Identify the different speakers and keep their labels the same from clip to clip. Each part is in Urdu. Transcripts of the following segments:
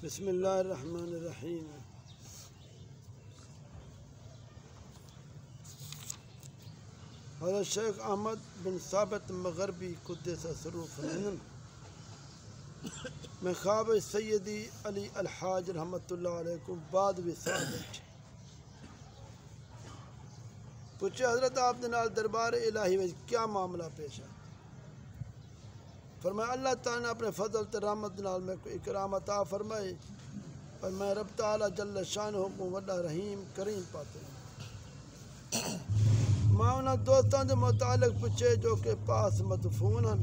Speaker 1: بسم اللہ الرحمن الرحیم۔ حضرت شیخ احمد بن ثابت مغربی قدس سرور فرمائن میں خواب سیدی علی الحاج رحمت اللہ علیہ کو بعد وصال بیٹھے پوچھے حضرت آپ نے نال دربار الہی میں کیا معاملہ پیش ہے؟ فرمایا اللہ تعالیٰ نے اپنے فضل تے رحمت نال میں کو اکرام عطا فرمائے اور میں رب تعالیٰ جل شانہ کو وڈا رحیم کریم پاتے ہیں۔ میں انہاں دوستان دے متعلق پوچھے جو کہ پاس مدفون ہیں،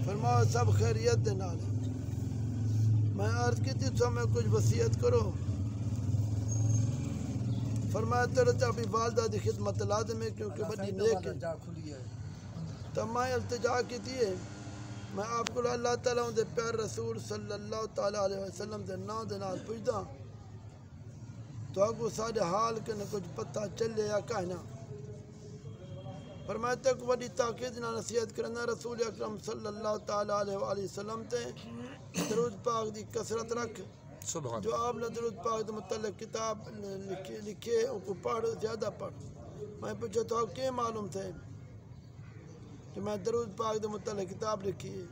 Speaker 1: فرمایا سب خیریت دے نال ہیں۔ میں عرض کی تھی تو ہمیں کچھ وصیت کرو۔ فرمایا تیرے تے اپنی والدہ دی خدمت لازم ہے کیونکہ بڑی نیک ہے۔ تو میں التجا کی تھی میں آپ کو اللہ تعالیٰ دے پیار رسول صلی اللہ تعالیٰ علیہ وسلم دے نام دے نال پوچھدا تو آپ کو سارے حال کے نہ کچھ پتہ چلے یا کہنا۔ فرمایا تک بڑی تاکید نہ نصیحت کرنا رسول اکرم صلی اللہ تعالیٰ علیہ وآلہ وسلم تے درود پاک دی کثرت رکھ۔ جو آپ نے درود پاک دے متعلق کتاب لکھے ان کو پڑھ زیادہ پڑھ۔ میں پوچھا تو آپ کیا معلوم تھے کہ میں درود پاک دے متعلق کتاب لکھی ہے،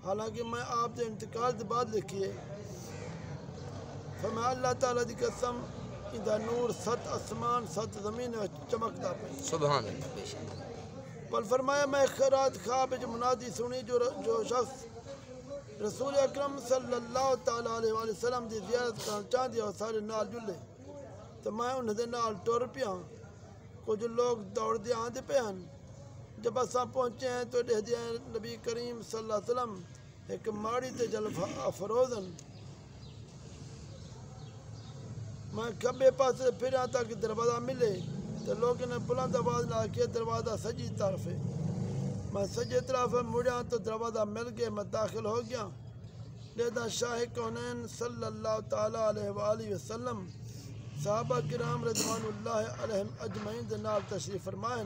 Speaker 1: حالانکہ میں آپ دے انتقال دے بعد لکھی ہے۔ فرمایا اللہ تعالیٰ دی قسم اندہ نور ست اسمان ست زمین چمکتا پہ
Speaker 2: سبحان اللہ۔
Speaker 1: پر فرمایا میں خیرات خواب جو منادی سنی جو شخص رسول اکرم صلی اللہ تعالیٰ علیہ وآلہ وسلم دی زیارت کرنا چاہتی اور سارے نال جلے تو میں انہیں دے نال ٹور پیا کچھ لوگ دوڑ دے آندے پہ ہیں۔ جب اساں پہنچے ہیں تو دے دیا نبی کریم صلی اللہ علیہ وسلم ایک ماڑی تے جلف افروزن۔ میں کھبے پاسے پھرا تاکہ دروازہ ملے تو لوگوں نے بلند آواز نہ کیا دروازہ سجی طرف ہے۔ میں سجی طرف مڑیا تو دروازہ مل گیا، میں داخل ہو گیا۔ لیدا شاہ کونین صلی اللہ تعالیٰ علیہ وآلہ وسلم صحابہ کرام رضوان اللہ علیہم اجمعین دے نال تشریف فرمائیں۔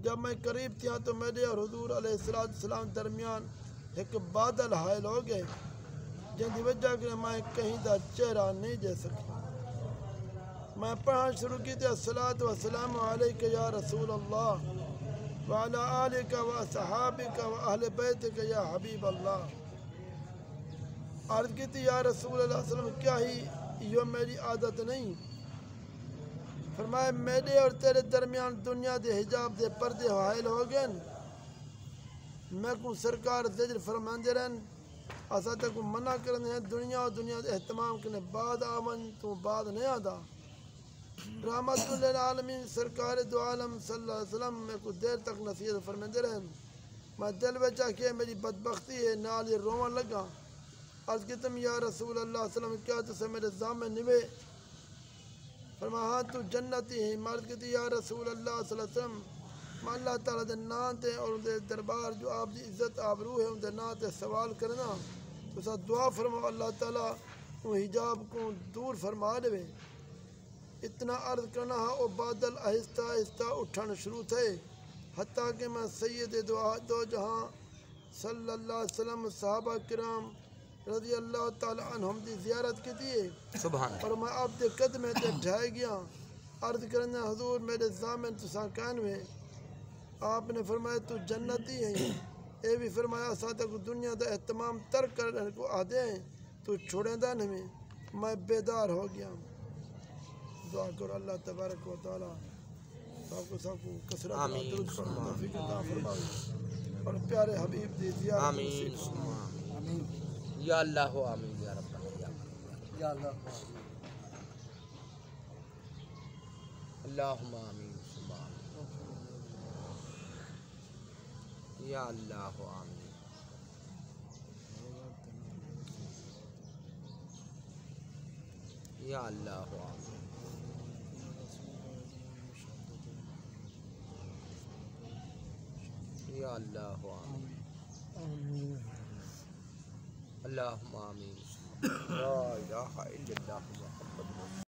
Speaker 1: جب میں قریب تھا تو میرے اور حضور علیہ السلام درمیان ایک بادل حائل ہو گئے جن دی وجہ کہ میں کہیں دا چہرہ نہیں دے سکی۔ میں پڑھنا شروع کی تھی الصلاۃ والسلام علیک یا رسول اللہ وعلی آلک و اصحابک و اہل بیتک یا حبیب اللہ۔ عرض کی تھی یا رسول اللہ صلی اللہ علیہ وسلم کیا ہی یہ میری عادت نہیں؟ فرمایا میرے اور تیرے درمیان دنیا دے حجاب دے پردے حائل ہو گئے۔ میں کو سرکار زجر فرماندے رہن اسا تے کو منع کرنے ہیں دنیا اور دنیا دے اہتمام کرنے بعد آمن تو بعد نہیں آدھا۔ رحمت للعالمین سرکار دو عالم صلی اللہ علیہ وسلم میں کو دیر تک نصیحت فرماندے رہن۔ میں دل بچا کہ میری بدبختی ہے نال یہ روان لگا۔ عرض کی تم یا رسول اللہ صلی اللہ علیہ وسلم کیا تسے میرے ضامن نوے؟ فرمایا ہاں تو جنتی ہے۔ مرد کہتی یا رسول اللہ صلی اللہ علیہ وسلم میں اللہ تعالیٰ دے نام تے اور دے دربار جو آپ دی عزت آبرو ہے ان دے نام تے سوال کرنا تو سا دعا فرماؤ اللہ تعالیٰ ان حجاب کو دور فرما دے۔ اتنا عرض کرنا ہاں او بادل آہستہ آہستہ اٹھن شروع تھے حتیٰ کہ میں سید دو جہاں صلی اللہ علیہ وسلم صحابہ کرام رضی اللہ تعالیٰ عنہم دی زیارت کی تھی اور میں آپ دے قدمے تے ڈھائے گیا۔ عرض کرنا حضور میرے ضامن تساں کہن میں آپ نے فرمایا تو جنتی ہیں۔ اے بھی فرمایا ساتھ کو دنیا دا اہتمام ترک کرنے کو آدھے ہیں تو چھوڑیں دا نہیں۔ میں بیدار ہو گیا۔ دعا کرو اللہ تبارک و تعالیٰ سب کو کثرت درود پڑھنے توفیق عطا فرمائے اور پیارے حبیب دی زیارت
Speaker 2: آمین
Speaker 1: آمین
Speaker 2: یا اللہ آمین یا رب
Speaker 1: یا اللہ
Speaker 2: اللہم آمین یا اللہ آمین یا اللہ آمین یا اللہ آمین اللہم آمین لا الہ الا اللہ